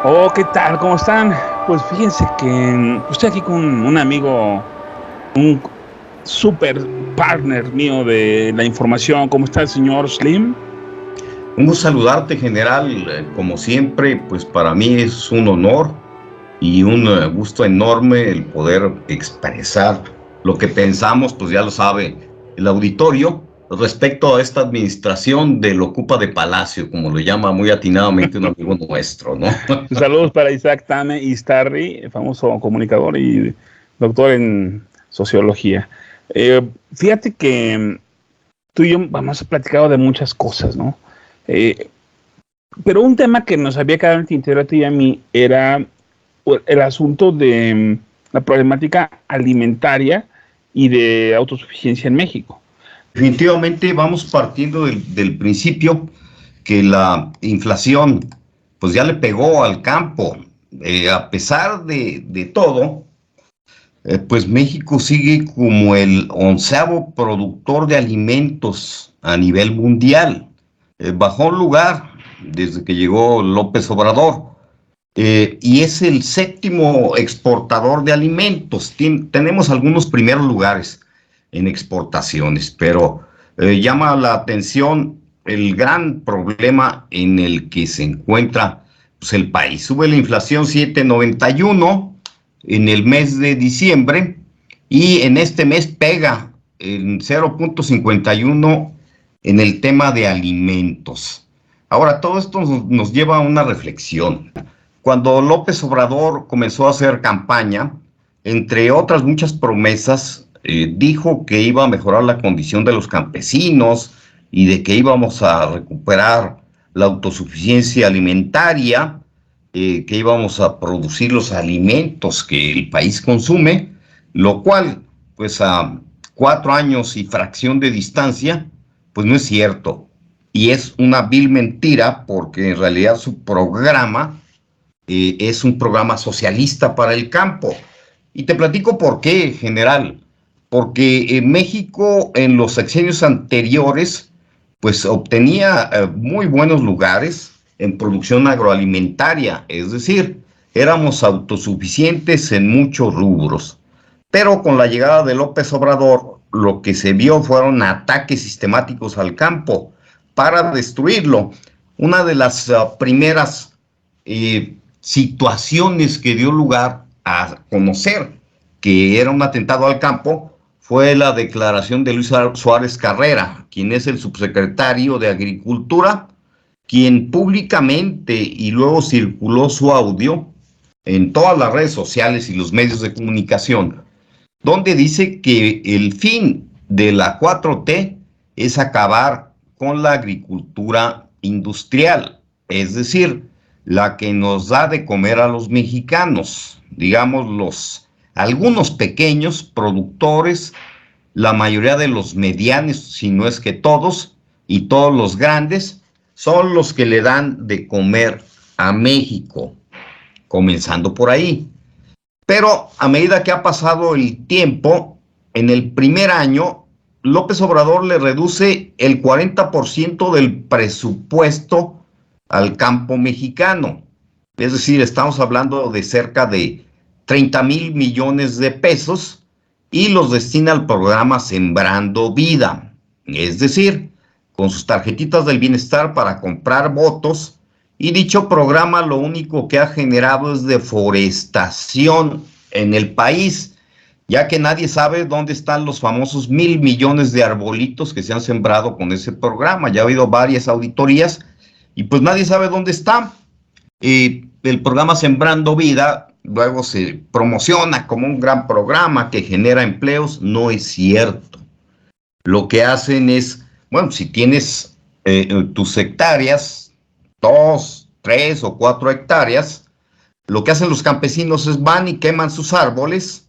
Oh, ¿qué tal? ¿Cómo están? Pues fíjense que estoy aquí con un amigo, un super partner mío de la información. ¿Cómo está el señor Slim? Un gusto saludarte, general. Como siempre, pues para mí es un honor y un gusto enorme el poder expresar lo que pensamos, pues ya lo sabe el auditorio, respecto a esta administración del Ocupa de Palacio, como lo llama muy atinadamente un amigo nuestro, ¿no? Saludos para Isaac Tame Istarri, famoso comunicador y doctor en sociología. Fíjate que tú y yo hemos platicado de muchas cosas, ¿no? Eh, pero un tema que nos había quedado en el tintero a ti y a mí era el asunto de la problemática alimentaria y de autosuficiencia en México. Definitivamente vamos partiendo del principio que la inflación pues ya le pegó al campo. A pesar de todo, pues México sigue como el 11º productor de alimentos a nivel mundial. Bajó un lugar desde que llegó López Obrador. Y es el 7º exportador de alimentos. Tenemos algunos primeros lugares en exportaciones, pero llama la atención el gran problema en el que se encuentra pues, el país. Sube la inflación 7,91 en el mes de diciembre y en este mes pega en 0,51 en el tema de alimentos. Ahora, todo esto nos lleva a una reflexión. Cuando López Obrador comenzó a hacer campaña, entre otras muchas promesas, dijo que iba a mejorar la condición de los campesinos y de que íbamos a recuperar la autosuficiencia alimentaria, que íbamos a producir los alimentos que el país consume, lo cual, pues a 4 años y fracción de distancia, pues no es cierto. Y es una vil mentira porque en realidad su programa es un programa socialista para el campo. Y te platico por qué, general. Porque México en los sexenios anteriores, pues obtenía muy buenos lugares en producción agroalimentaria, es decir, éramos autosuficientes en muchos rubros. Pero con la llegada de López Obrador, lo que se vio fueron ataques sistemáticos al campo para destruirlo. Una de las primeras situaciones que dio lugar a conocer que era un atentado al campo fue la declaración de Luis Suárez Carrera, quien es el subsecretario de Agricultura, quien públicamente y luego circuló su audio en todas las redes sociales y los medios de comunicación, donde dice que el fin de la 4T es acabar con la agricultura industrial, es decir, la que nos da de comer a los mexicanos, digamos algunos pequeños productores, la mayoría de los medianos, si no es que todos, y todos los grandes, son los que le dan de comer a México, comenzando por ahí. Pero a medida que ha pasado el tiempo, en el primer año, López Obrador le reduce el 40% del presupuesto al campo mexicano. Es decir, estamos hablando de cerca de 30,000 millones de pesos y los destina al programa Sembrando Vida. Es decir, con sus tarjetitas del bienestar para comprar votos, y dicho programa lo único que ha generado es deforestación en el país, ya que nadie sabe dónde están los famosos 1,000 millones de arbolitos que se han sembrado con ese programa. Ya ha habido varias auditorías y pues nadie sabe dónde están. El programa Sembrando Vida luego se promociona como un gran programa que genera empleos. No es cierto. Lo que hacen es, bueno, si tienes tus hectáreas, 2, 3 o 4 hectáreas, lo que hacen los campesinos es van y queman sus árboles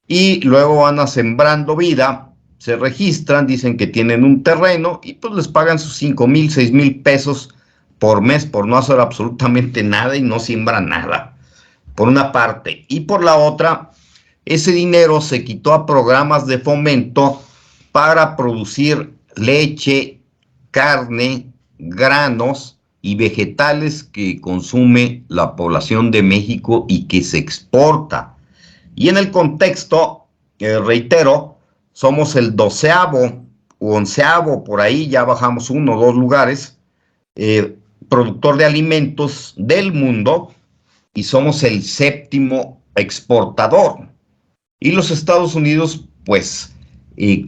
y luego van a Sembrando Vida, se registran, dicen que tienen un terreno y pues les pagan sus 5,000, 6,000 pesos por mes por no hacer absolutamente nada y no siembran nada, por una parte. Y por la otra, ese dinero se quitó a programas de fomento para producir leche, carne, granos y vegetales que consume la población de México y que se exporta. Y en el contexto, reitero, somos el 12º o 11º, por ahí ya bajamos 1 o 2 lugares, productor de alimentos del mundo, y somos el 7º exportador. Y los Estados Unidos, pues,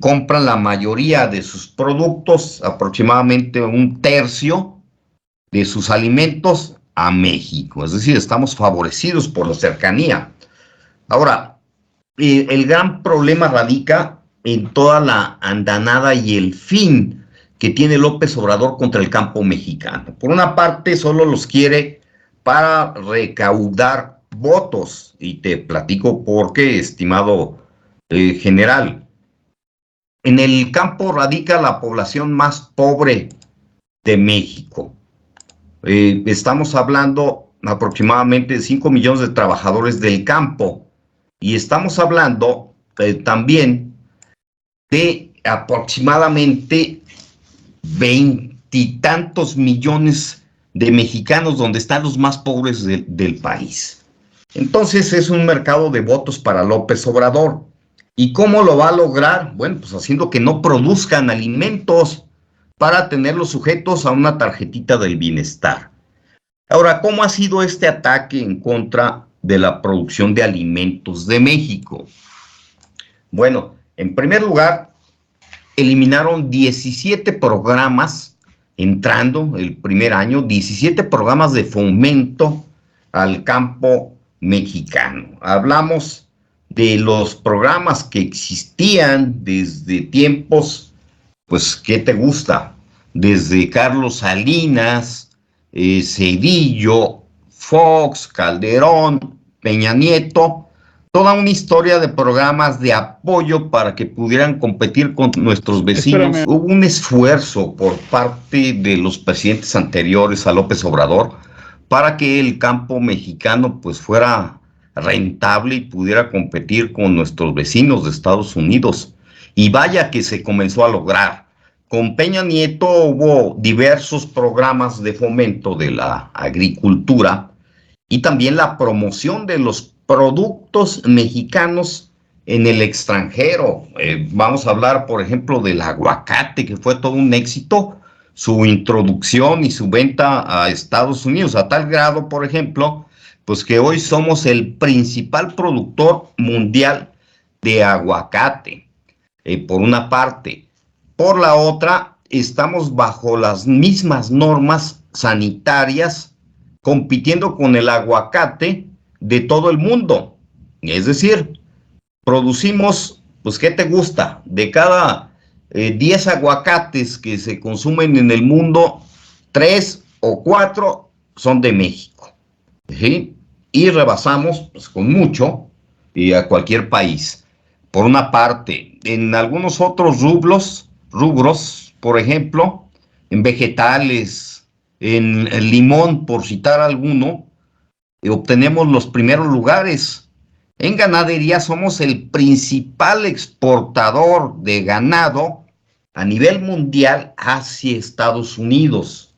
compran la mayoría de sus productos, aproximadamente 1/3 de sus alimentos, a México. Es decir, estamos favorecidos por la cercanía. Ahora, el gran problema radica en toda la andanada y el fin que tiene López Obrador contra el campo mexicano. Por una parte, solo los quiere para recaudar votos, y te platico por qué, estimado general. En el campo radica la población más pobre de México. Estamos hablando aproximadamente de 5 millones de trabajadores del campo, y estamos hablando también de aproximadamente 20 y tantos millones de mexicanos, donde están los más pobres del país. Entonces es un mercado de votos para López Obrador. ¿Y cómo lo va a lograr? Bueno, pues haciendo que no produzcan alimentos para tenerlos sujetos a una tarjetita del bienestar. Ahora, ¿cómo ha sido este ataque en contra de la producción de alimentos de México? Bueno, en primer lugar, eliminaron 17 programas, entrando el primer año, 17 programas de fomento al campo mexicano. Hablamos de los programas que existían desde tiempos, pues, ¿qué te gusta? Desde Carlos Salinas, Cedillo, Fox, Calderón, Peña Nieto, toda una historia de programas de apoyo para que pudieran competir con nuestros vecinos. Espérame. Hubo un esfuerzo por parte de los presidentes anteriores a López Obrador para que el campo mexicano pues fuera rentable y pudiera competir con nuestros vecinos de Estados Unidos. Y vaya que se comenzó a lograr. Con Peña Nieto hubo diversos programas de fomento de la agricultura y también la promoción de los productos mexicanos en el extranjero. Vamos a hablar, por ejemplo, del aguacate, que fue todo un éxito, su introducción y su venta a Estados Unidos, a tal grado, por ejemplo, pues que hoy somos el principal productor mundial de aguacate, por una parte. Por la otra, estamos bajo las mismas normas sanitarias, compitiendo con el aguacate de todo el mundo. Es decir, producimos, pues, ¿qué te gusta? De cada 10 aguacates que se consumen en el mundo, 3 o 4 son de México. ¿Sí? Y rebasamos, pues, con mucho a cualquier país. Por una parte, en algunos otros rubros, por ejemplo, en vegetales, en limón, por citar alguno, obtenemos los primeros lugares. En ganadería somos el principal exportador de ganado a nivel mundial hacia Estados Unidos.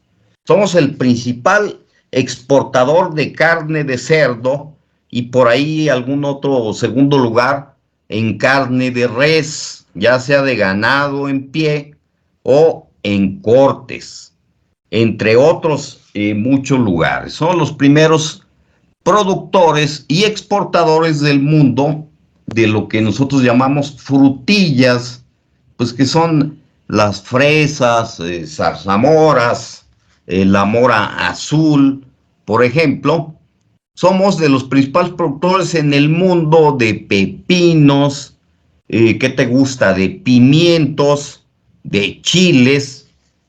Somos el principal exportador de carne de cerdo y por ahí algún otro segundo lugar en carne de res, ya sea de ganado en pie o en cortes, entre otros muchos lugares. Son los primeros productores y exportadores del mundo de lo que nosotros llamamos frutillas, pues que son las fresas, zarzamoras, la mora azul, por ejemplo. Somos de los principales productores en el mundo de pepinos, ¿qué te gusta? De pimientos, de chiles,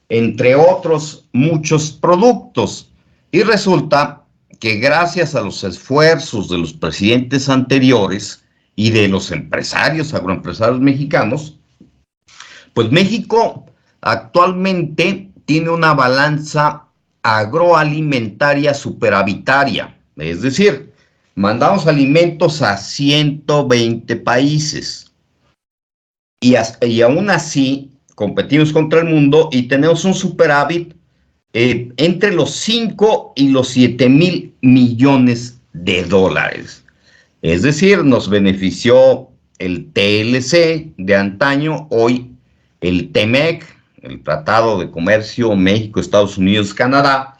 entre otros muchos productos. Y resulta que gracias a los esfuerzos de los presidentes anteriores y de los empresarios, agroempresarios mexicanos, pues México actualmente tiene una balanza agroalimentaria superavitaria. Es decir, mandamos alimentos a 120 países y aún así competimos contra el mundo y tenemos un superávit entre los 5 y los 7 mil millones de dólares. Es decir, nos benefició el TLC de antaño, hoy el TEMEC, el Tratado de Comercio México, Estados Unidos, Canadá.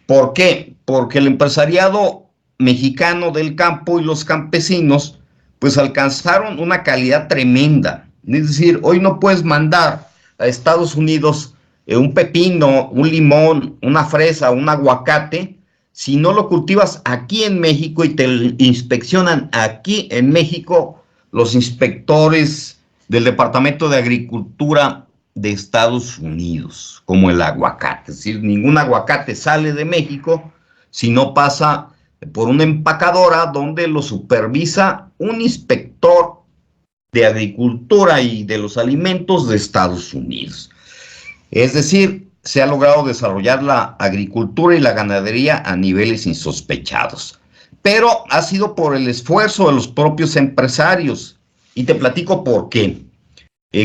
¿Por qué? Porque el empresariado mexicano del campo y los campesinos pues alcanzaron una calidad tremenda. Es decir, hoy no puedes mandar a Estados Unidos un pepino, un limón, una fresa, un aguacate, si no lo cultivas aquí en México y te inspeccionan aquí en México los inspectores del Departamento de Agricultura de Estados Unidos, como el aguacate. Es decir, ningún aguacate sale de México si no pasa por una empacadora donde lo supervisa un inspector de agricultura y de los alimentos de Estados Unidos. Es decir, se ha logrado desarrollar la agricultura y la ganadería a niveles insospechados. Pero ha sido por el esfuerzo de los propios empresarios. Y te platico por qué.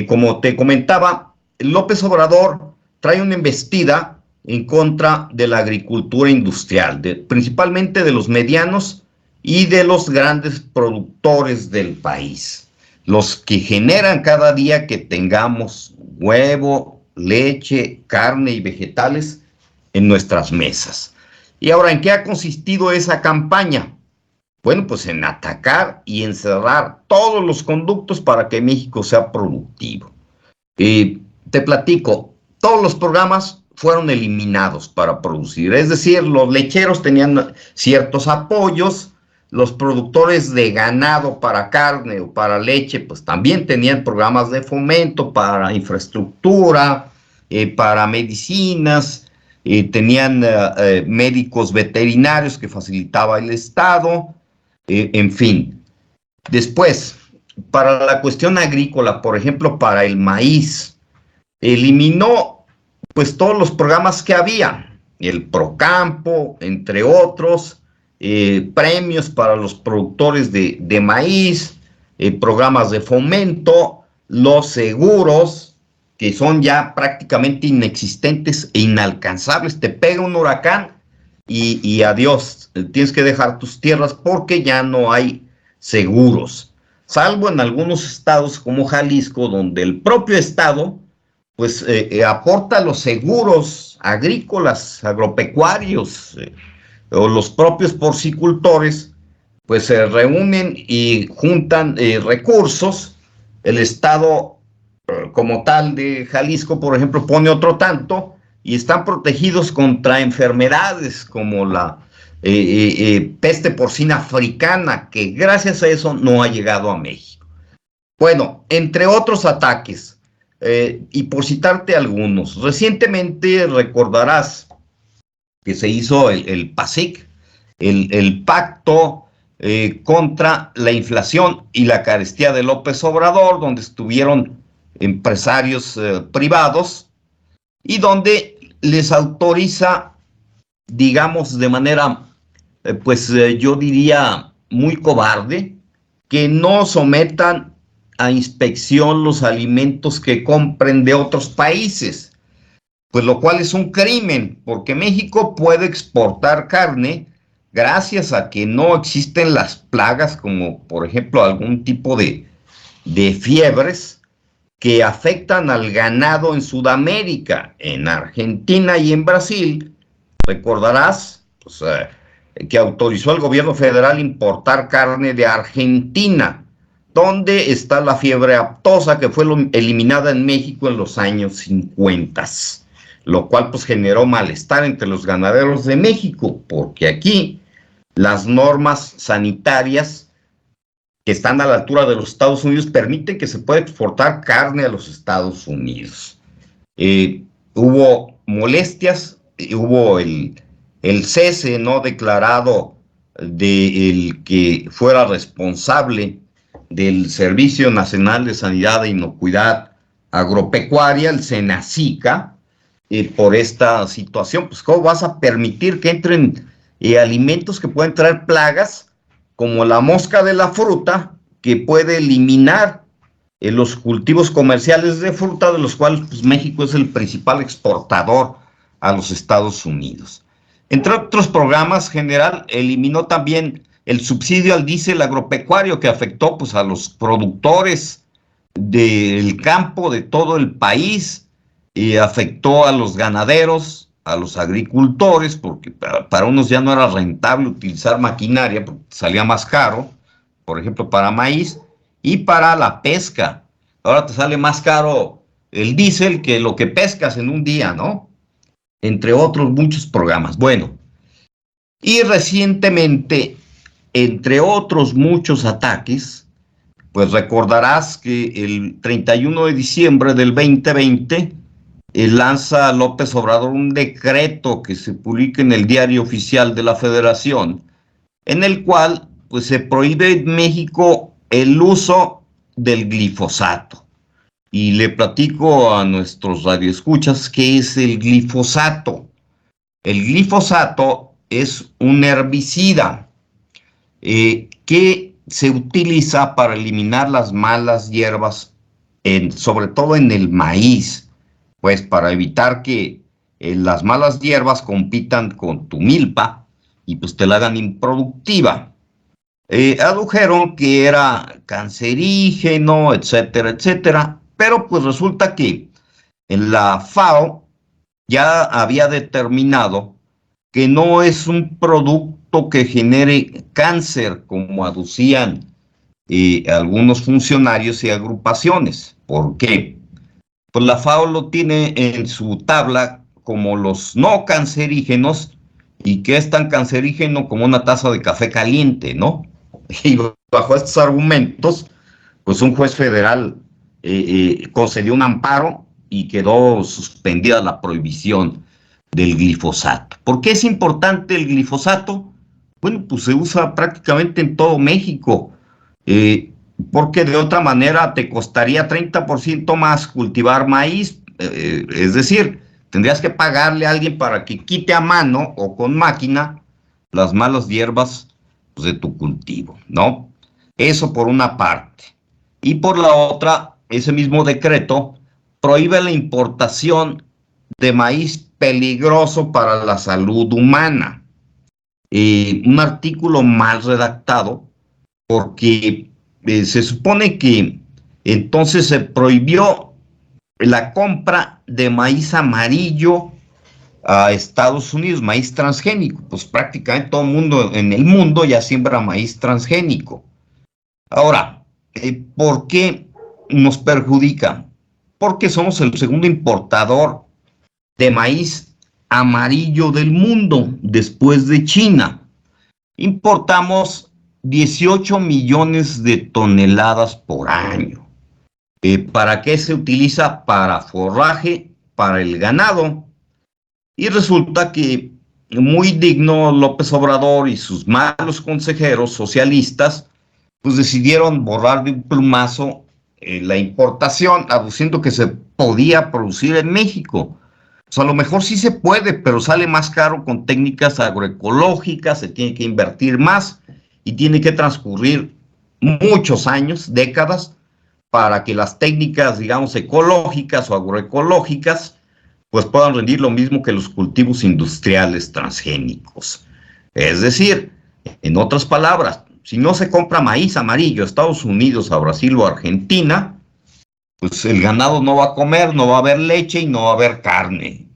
Como te comentaba, López Obrador trae una embestida en contra de la agricultura industrial, principalmente de los medianos y de los grandes productores del país, los que generan cada día que tengamos huevo, leche, carne y vegetales en nuestras mesas. Y ahora, ¿en qué ha consistido esa campaña? Bueno, pues en atacar y encerrar todos los conductos para que México sea productivo. Te platico, todos los programas fueron eliminados para producir, es decir, los lecheros tenían ciertos apoyos, los productores de ganado para carne o para leche, pues también tenían programas de fomento para infraestructura, para medicinas, tenían médicos veterinarios que facilitaba el Estado, en fin. Después, para la cuestión agrícola, por ejemplo, para el maíz, eliminó pues todos los programas que había, el Procampo, entre otros, premios para los productores de maíz, programas de fomento, los seguros, que son ya prácticamente inexistentes e inalcanzables. Te pega un huracán y adiós, tienes que dejar tus tierras porque ya no hay seguros, salvo en algunos estados como Jalisco, donde el propio estado pues aporta los seguros agrícolas, agropecuarios, o los propios porcicultores, pues se reúnen y juntan recursos. El estado como tal de Jalisco, por ejemplo, pone otro tanto y están protegidos contra enfermedades como la peste porcina africana, que gracias a eso no ha llegado a México. Bueno, entre otros ataques, y por citarte algunos, recientemente recordarás que se hizo el PASIC, el Pacto contra la Inflación y la Carestía de López Obrador, donde estuvieron empresarios privados y donde les autoriza, digamos, de manera, yo diría muy cobarde, que no sometan a inspección los alimentos que compren de otros países, pues lo cual es un crimen, porque México puede exportar carne gracias a que no existen las plagas, como por ejemplo algún tipo de fiebres que afectan al ganado en Sudamérica, en Argentina y en Brasil. Recordarás pues, que autorizó el gobierno federal importar carne de Argentina, donde está la fiebre aftosa, que fue eliminada en México en los años 50, lo cual pues generó malestar entre los ganaderos de México, porque aquí las normas sanitarias que están a la altura de los Estados Unidos permiten que se pueda exportar carne a los Estados Unidos. Hubo molestias, hubo el cese no declarado del que fuera responsable del Servicio Nacional de Sanidad e Inocuidad Agropecuaria, el SENASICA, por esta situación. Pues ¿cómo vas a permitir que entren alimentos que pueden traer plagas, como la mosca de la fruta, que puede eliminar los cultivos comerciales de fruta, de los cuales pues, México es el principal exportador a los Estados Unidos. Entre otros programas, general, eliminó también el subsidio al diésel agropecuario que afectó pues, a los productores del campo de todo el país y afectó a los ganaderos, a los agricultores, porque para unos ya no era rentable utilizar maquinaria porque salía más caro, por ejemplo, para maíz, y para la pesca. Ahora te sale más caro el diésel que lo que pescas en un día, ¿no? Entre otros muchos programas. Bueno, y recientemente, entre otros muchos ataques, pues recordarás que el 31 de diciembre del 2020 lanza López Obrador un decreto que se publica en el Diario Oficial de la Federación, en el cual pues, se prohíbe en México el uso del glifosato. Y le platico a nuestros radioescuchas qué es el glifosato. El glifosato es un herbicida que se utiliza para eliminar las malas hierbas, sobre todo en el maíz, pues para evitar que las malas hierbas compitan con tu milpa y pues te la hagan improductiva. Adujeron que era cancerígeno, etcétera, etcétera, pero pues resulta que en la FAO ya había determinado que no es un producto que genere cáncer, como aducían algunos funcionarios y agrupaciones. ¿Por qué? Pues la FAO lo tiene en su tabla como los no cancerígenos, y que es tan cancerígeno como una taza de café caliente, ¿no? Y bajo estos argumentos, pues un juez federal concedió un amparo y quedó suspendida la prohibición del glifosato. ¿Por qué es importante el glifosato? Bueno, pues se usa prácticamente en todo México, porque de otra manera te costaría 30% más cultivar maíz, es decir, tendrías que pagarle a alguien para que quite a mano o con máquina las malas hierbas pues, de tu cultivo, ¿no? Eso por una parte. Y por la otra, ese mismo decreto prohíbe la importación de maíz peligroso para la salud humana. Un artículo mal redactado porque se supone que entonces se prohibió la compra de maíz amarillo a Estados Unidos, maíz transgénico. Pues prácticamente todo el mundo en el mundo ya siembra maíz transgénico. Ahora, ¿por qué nos perjudica? Porque somos el segundo importador de maíz amarillo del mundo, después de China. Importamos 18 millones de toneladas por año. ¿Para qué se utiliza? Para forraje, para el ganado. Y resulta que muy digno López Obrador y sus malos consejeros socialistas, pues decidieron borrar de un plumazo la importación, aduciendo que se podía producir en México. O sea, a lo mejor sí se puede, pero sale más caro con técnicas agroecológicas, se tiene que invertir más y tiene que transcurrir muchos años, décadas, para que las técnicas, digamos, ecológicas o agroecológicas, pues puedan rendir lo mismo que los cultivos industriales transgénicos. Es decir, en otras palabras, si no se compra maíz amarillo a Estados Unidos, a Brasil o a Argentina, pues el ganado no va a comer, no va a haber leche y no va a haber carne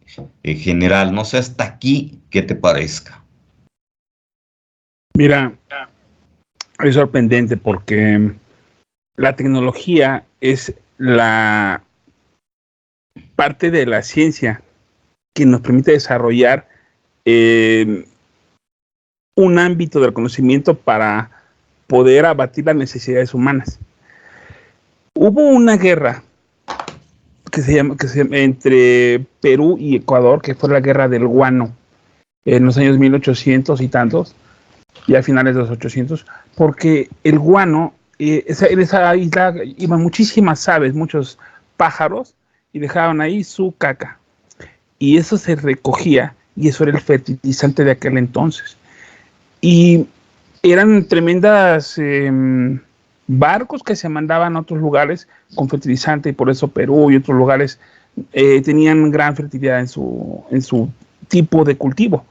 en general. No sé hasta aquí qué te parezca. Mira, es sorprendente porque la tecnología es la parte de la ciencia que nos permite desarrollar un ámbito del conocimiento para poder abatir las necesidades humanas. Hubo una guerra que se llama entre Perú y Ecuador, que fue la guerra del guano en los años 1800 y tantos, y a finales de los 800, porque el guano, en esa isla iban muchísimas aves, muchos pájaros, y dejaban ahí su caca. Y eso se recogía, y eso era el fertilizante de aquel entonces. Y eran tremendas barcos que se mandaban a otros lugares con fertilizante, y por eso Perú y otros lugares tenían gran fertilidad en su tipo de cultivo,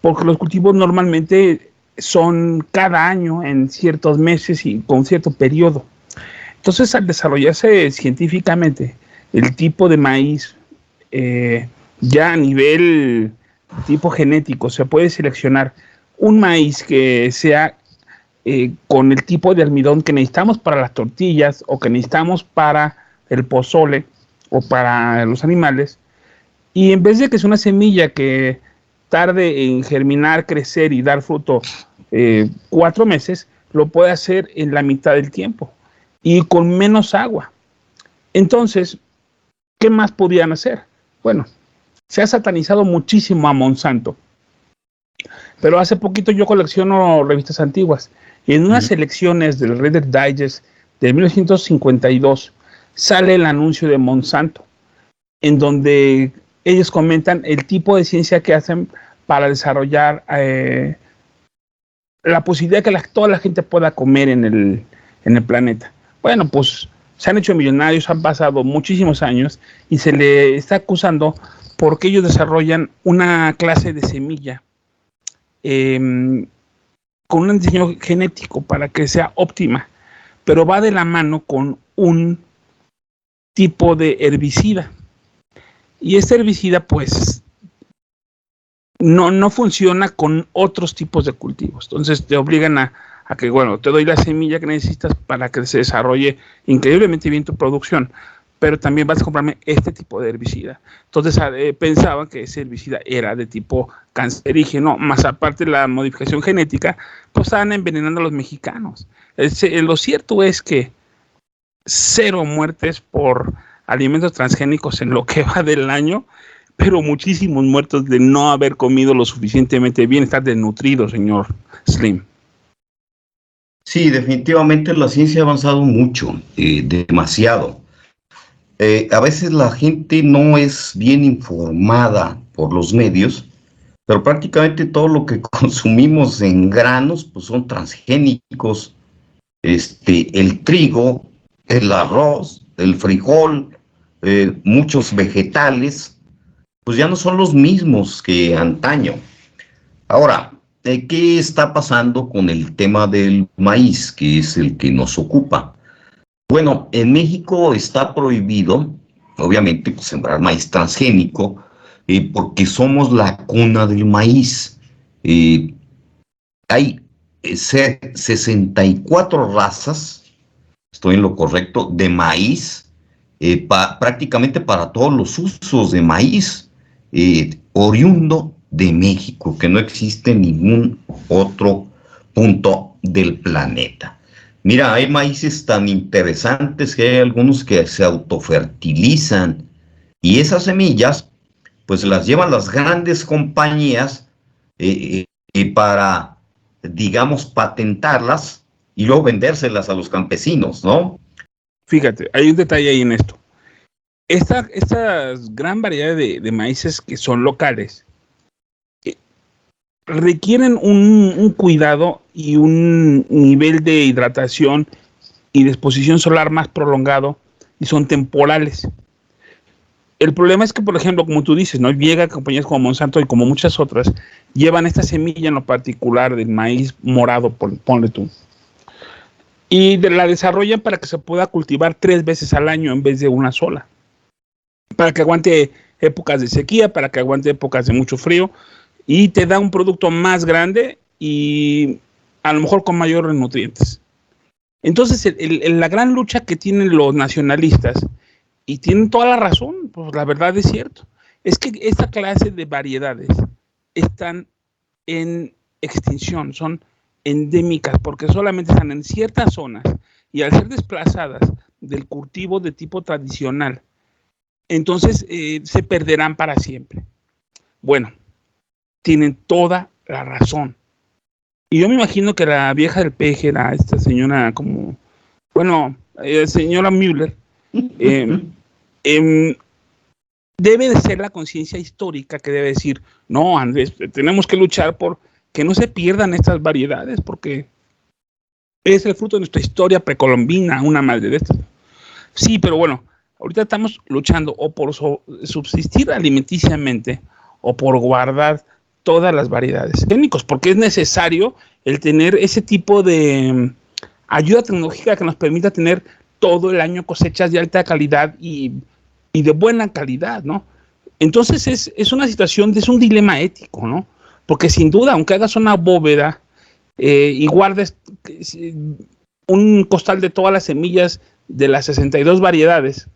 porque los cultivos normalmente son cada año en ciertos meses y con cierto periodo. Entonces, al desarrollarse científicamente el tipo de maíz, ya a nivel tipo genético, se puede seleccionar un maíz que sea con el tipo de almidón que necesitamos para las tortillas o que necesitamos para el pozole o para los animales. Y en vez de que sea una semilla que tarde en germinar, crecer y dar fruto 4 meses, lo puede hacer en la mitad del tiempo y con menos agua. Entonces, ¿qué más podían hacer? Bueno, se ha satanizado muchísimo a Monsanto, pero hace poquito yo colecciono revistas antiguas y en unas selecciones del Reader Digest de 1952 sale el anuncio de Monsanto, en donde ellos comentan el tipo de ciencia que hacen para desarrollar la posibilidad de que toda la gente pueda comer en el planeta. Bueno, pues se han hecho millonarios, han pasado muchísimos años y se le está acusando porque ellos desarrollan una clase de semilla con un diseño genético para que sea óptima, pero va de la mano con un tipo de herbicida. Y este herbicida, pues, no funciona con otros tipos de cultivos. Entonces te obligan a que, bueno, te doy la semilla que necesitas para que se desarrolle increíblemente bien tu producción, pero también vas a comprarme este tipo de herbicida. Entonces pensaban que ese herbicida era de tipo cancerígeno, más aparte de la modificación genética, pues estaban envenenando a los mexicanos. Lo cierto es que 0 muertes por alimentos transgénicos en lo que va del año, pero muchísimos muertos de no haber comido lo suficientemente bien, estar desnutrido, señor Slim. Sí, definitivamente la ciencia ha avanzado mucho, demasiado. A veces la gente no es bien informada por los medios, pero prácticamente todo lo que consumimos en granos pues son transgénicos. El trigo, el arroz, el frijol, muchos vegetales, pues ya no son los mismos que antaño. Ahora, ¿qué está pasando con el tema del maíz, que es el que nos ocupa? Bueno, en México está prohibido, obviamente, pues, sembrar maíz transgénico, porque somos la cuna del maíz. Hay 64 razas, estoy en lo correcto, de maíz, prácticamente para todos los usos de maíz, oriundo de México, que no existe en ningún otro punto del planeta. Mira, hay maíces tan interesantes que hay algunos que se autofertilizan y esas semillas pues las llevan las grandes compañías para, digamos, patentarlas y luego vendérselas a los campesinos, ¿no? Fíjate, hay un detalle ahí en esto. Esta gran variedad de maíces que son locales requieren un cuidado y un nivel de hidratación y de exposición solar más prolongado y son temporales. El problema es que, por ejemplo, como tú dices, ¿no? Llega compañías como Monsanto y como muchas otras, llevan esta semilla en lo particular del maíz morado, ponle tú, y la desarrollan para que se pueda cultivar 3 veces al año en vez de una sola, para que aguante épocas de sequía, para que aguante épocas de mucho frío, y te da un producto más grande y a lo mejor con mayores nutrientes. Entonces, la gran lucha que tienen los nacionalistas, y tienen toda la razón, pues la verdad es cierto, es que esta clase de variedades están en extinción, son endémicas, porque solamente están en ciertas zonas, y al ser desplazadas del cultivo de tipo tradicional, entonces se perderán para siempre. Bueno, tienen toda la razón. Y yo me imagino que la vieja del peje, esta señora como, bueno, señora Müller, debe de ser la conciencia histórica que debe decir, no, Andrés, tenemos que luchar por que no se pierdan estas variedades, porque es el fruto de nuestra historia precolombina, una madre de estas. Sí, pero bueno, ahorita estamos luchando o por subsistir alimenticiamente o por guardar todas las variedades técnicos, porque es necesario el tener ese tipo de ayuda tecnológica que nos permita tener todo el año cosechas de alta calidad y de buena calidad, ¿no? Entonces es una situación, es un dilema ético, ¿no? Porque sin duda, aunque hagas una bóveda y guardes un costal de todas las semillas de las 62 variedades,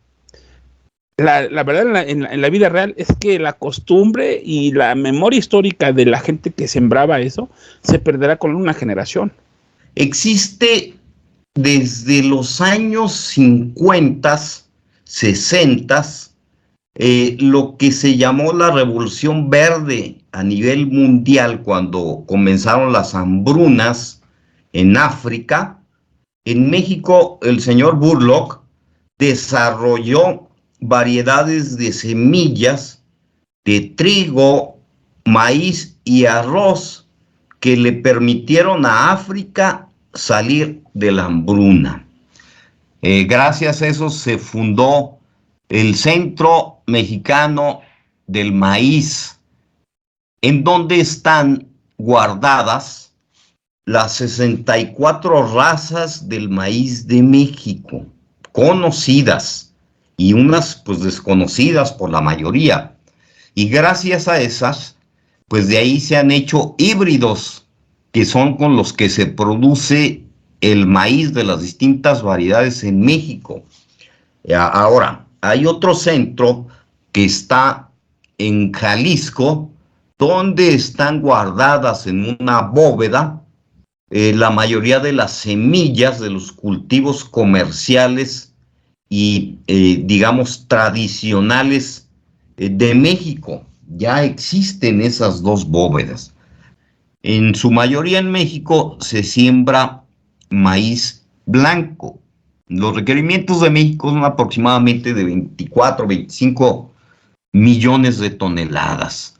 la verdad en la vida real es que la costumbre y la memoria histórica de la gente que sembraba eso se perderá con una generación. Existe desde los años 50, 60, lo que se llamó la Revolución Verde a nivel mundial, cuando comenzaron las hambrunas en África. En México, el señor Burlock desarrolló variedades de semillas de trigo, maíz y arroz que le permitieron a África salir de la hambruna. Gracias a eso se fundó el Centro Mexicano del Maíz, en donde están guardadas las 64 razas del maíz de México, conocidas, y unas pues desconocidas por la mayoría. Y gracias a esas, pues de ahí se han hecho híbridos, que son con los que se produce el maíz de las distintas variedades en México. Ahora, hay otro centro que está en Jalisco, donde están guardadas en una bóveda la mayoría de las semillas de los cultivos comerciales y, digamos, tradicionales de México. Ya existen esas dos bóvedas. En su mayoría en México se siembra maíz blanco. Los requerimientos de México son aproximadamente de 24, 25 millones de toneladas.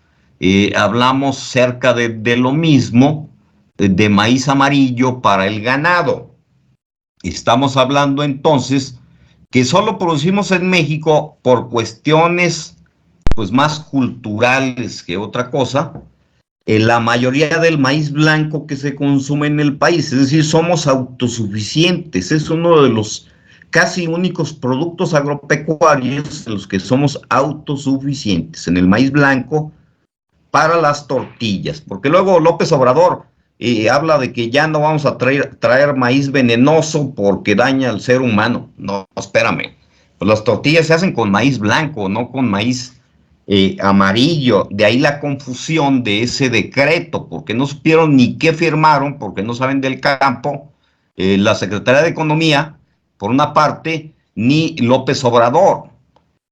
Hablamos cerca de lo mismo de maíz amarillo para el ganado. Estamos hablando entonces que solo producimos en México, por cuestiones pues más culturales que otra cosa, la mayoría del maíz blanco que se consume en el país. Es decir, somos autosuficientes. Es uno de los casi únicos productos agropecuarios en los que somos autosuficientes, en el maíz blanco para las tortillas. Porque luego López Obrador habla de que ya no vamos a traer maíz venenoso porque daña al ser humano. No, espérame. Pues las tortillas se hacen con maíz blanco, no con maíz amarillo. De ahí la confusión de ese decreto, porque no supieron ni qué firmaron, porque no saben del campo, la Secretaría de Economía, por una parte, ni López Obrador.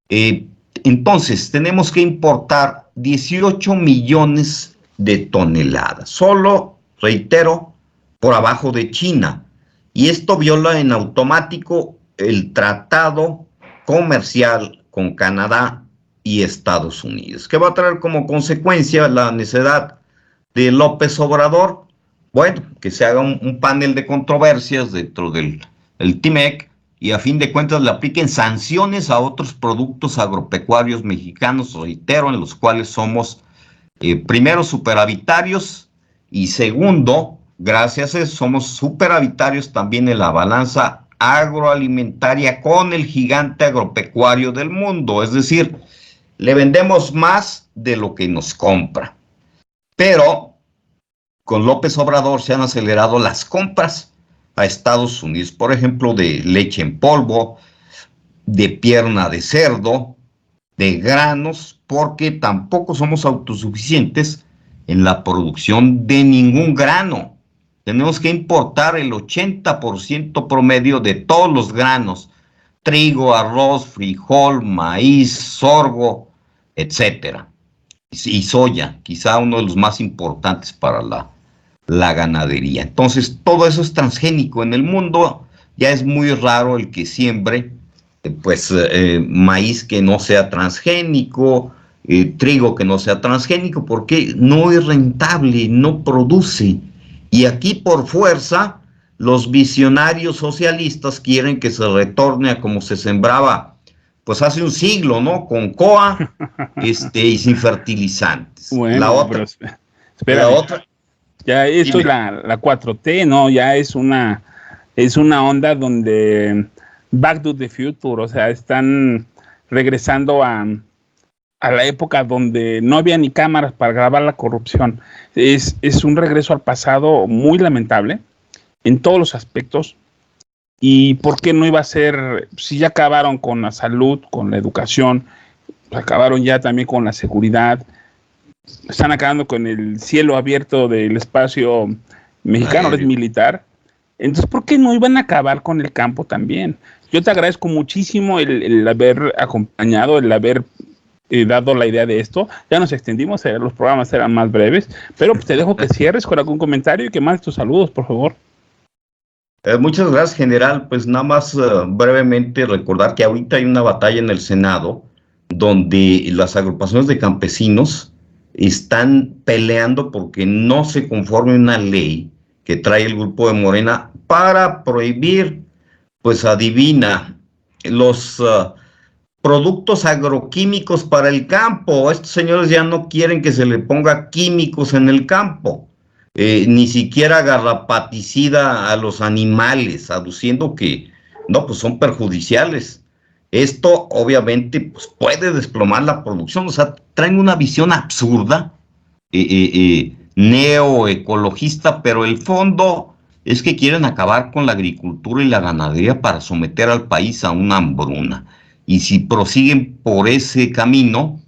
Entonces, tenemos que importar 18 millones de toneladas. Solo, reitero, por abajo de China. Y esto viola en automático el tratado comercial con Canadá y Estados Unidos. ¿Qué va a traer como consecuencia la necedad de López Obrador? Bueno, que se haga un panel de controversias dentro del TIMEC y a fin de cuentas le apliquen sanciones a otros productos agropecuarios mexicanos, reitero, en los cuales somos primero superavitarios y segundo, gracias a eso, somos superavitarios también en la balanza agroalimentaria con el gigante agropecuario del mundo. Es decir, le vendemos más de lo que nos compra. Pero con López Obrador se han acelerado las compras a Estados Unidos, por ejemplo, de leche en polvo, de pierna de cerdo, de granos, porque tampoco somos autosuficientes en la producción de ningún grano. Tenemos que importar el 80% promedio de todos los granos: trigo, arroz, frijol, maíz, sorgo, etcétera. Y soya, quizá uno de los más importantes para la ganadería. Entonces, todo eso es transgénico. En el mundo ya es muy raro el que siembre maíz que no sea transgénico, trigo que no sea transgénico, porque no es rentable, no produce. Y aquí por fuerza los visionarios socialistas quieren que se retorne a como se sembraba pues hace un siglo, ¿no? Con COA, y sin fertilizantes. Bueno, La otra, espérame. la otra, Ya esto es dime. la 4T, ¿no? Ya es una onda donde Back to the Future, o sea, están regresando a la época donde no había ni cámaras para grabar la corrupción. Es un regreso al pasado muy lamentable en todos los aspectos. ¿Y por qué no iba a ser, si ya acabaron con la salud, con la educación, acabaron ya también con la seguridad, están acabando con el cielo abierto del espacio mexicano, es militar? Entonces, ¿por qué no iban a acabar con el campo también? Yo te agradezco muchísimo el haber acompañado, el haber dado la idea de esto. Ya nos extendimos, los programas eran más breves, pero pues, te dejo que cierres con algún comentario y que mandes tus saludos, por favor. Muchas gracias, general. Pues nada más brevemente recordar que ahorita hay una batalla en el Senado donde las agrupaciones de campesinos están peleando porque no se conforme una ley que trae el grupo de Morena para prohibir, pues adivina, los productos agroquímicos para el campo. Estos señores ya no quieren que se le ponga químicos en el campo. Ni siquiera garrapaticida a los animales, aduciendo que no, pues son perjudiciales. Esto obviamente pues, puede desplomar la producción, o sea, traen una visión absurda, neoecologista, pero el fondo es que quieren acabar con la agricultura y la ganadería para someter al país a una hambruna. Y si prosiguen por ese camino,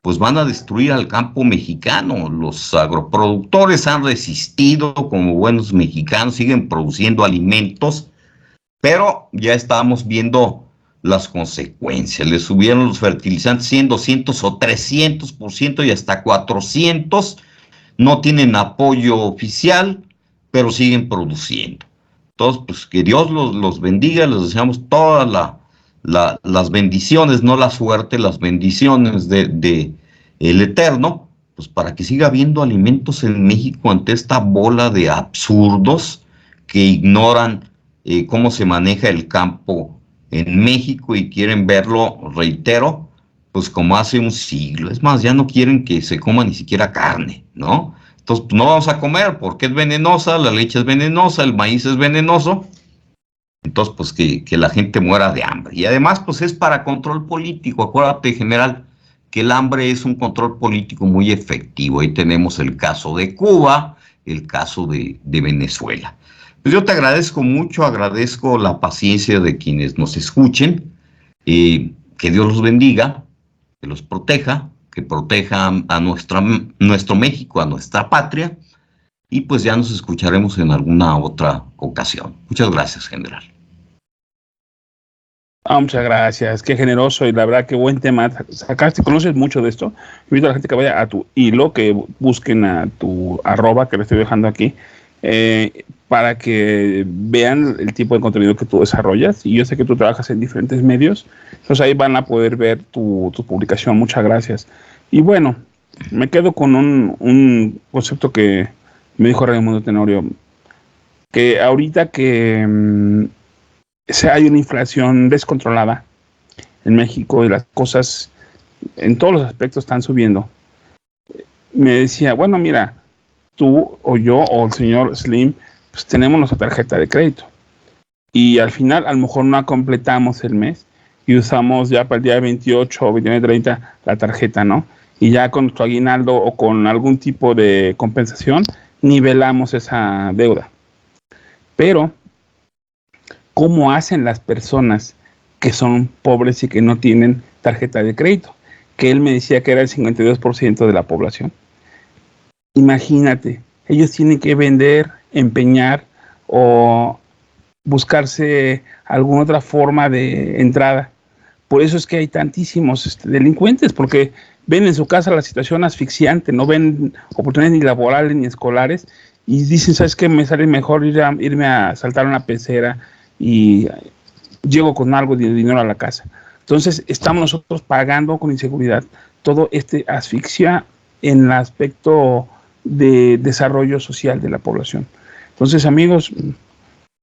pues van a destruir al campo mexicano. Los agroproductores han resistido como buenos mexicanos, siguen produciendo alimentos, pero ya estamos viendo las consecuencias. Les subieron los fertilizantes 100, 200 o 300% y hasta 400%. No tienen apoyo oficial, pero siguen produciendo. Entonces, pues que Dios los bendiga, les deseamos todas las bendiciones, no la suerte, las bendiciones de el Eterno, pues para que siga habiendo alimentos en México ante esta bola de absurdos que ignoran cómo se maneja el campo en México y quieren verlo, reitero, pues como hace un siglo. Es más, ya no quieren que se coma ni siquiera carne, ¿no? Entonces, pues no vamos a comer porque es venenosa, la leche es venenosa, el maíz es venenoso. Entonces, pues que la gente muera de hambre. Y además, pues es para control político. Acuérdate, general, que el hambre es un control político muy efectivo. Ahí tenemos el caso de Cuba, el caso de Venezuela. Pues yo te agradezco mucho, agradezco la paciencia de quienes nos escuchen. Que Dios los bendiga, que los proteja, que proteja a nuestro México, a nuestra patria. Y pues ya nos escucharemos en alguna otra ocasión. Muchas gracias, general. Muchas gracias, qué generoso y la verdad qué buen tema sacaste, conoces mucho de esto. Invito a la gente que vaya a tu hilo, que busquen a tu @ que le estoy dejando aquí, para que vean el tipo de contenido que tú desarrollas. Y yo sé que tú trabajas en diferentes medios, entonces ahí van a poder ver tu publicación. Muchas gracias. Y bueno, me quedo con un concepto que me dijo Raimundo Tenorio, que ahorita que hay una inflación descontrolada en México y las cosas en todos los aspectos están subiendo. Me decía, bueno, mira, tú o yo o el señor Slim, pues tenemos nuestra tarjeta de crédito. Y al final, a lo mejor no completamos el mes y usamos ya para el día 28 o 29, 30 la tarjeta, ¿no? Y ya con nuestro aguinaldo o con algún tipo de compensación, nivelamos esa deuda. Pero ¿cómo hacen las personas que son pobres y que no tienen tarjeta de crédito? Que él me decía que era el 52% de la población. Imagínate, ellos tienen que vender, empeñar o buscarse alguna otra forma de entrada. Por eso es que hay tantísimos delincuentes, porque ven en su casa la situación asfixiante, no ven oportunidades ni laborales ni escolares y dicen, ¿sabes qué? Me sale mejor irme a saltar una pecera y llego con algo de dinero a la casa. Entonces estamos nosotros pagando con inseguridad todo este asfixia en el aspecto de desarrollo social de la población. Entonces, amigos,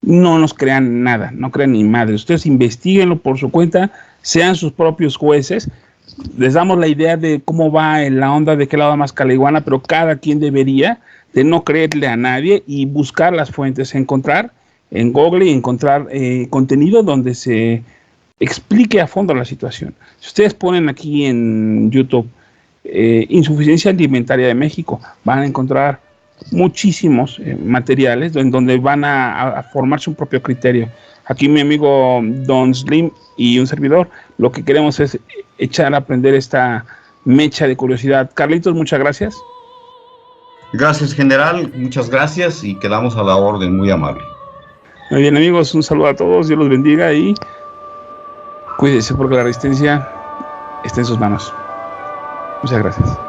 no nos crean nada, no crean ni madre. Ustedes investiguenlo por su cuenta, sean sus propios jueces. Les damos la idea de cómo va en la onda, de qué lado más caliguana, pero cada quien debería de no creerle a nadie y buscar las fuentes, encontrar en Google y encontrar contenido donde se explique a fondo la situación. Si ustedes ponen aquí en YouTube insuficiencia alimentaria de México, van a encontrar muchísimos materiales en donde van a formarse un propio criterio. Aquí mi amigo Don Slim y un servidor, lo que queremos es echar a aprender esta mecha de curiosidad. Carlitos, muchas gracias. Gracias, general, muchas gracias y quedamos a la orden, muy amable. Muy bien, amigos, un saludo a todos, Dios los bendiga y cuídense porque la resistencia está en sus manos. Muchas gracias.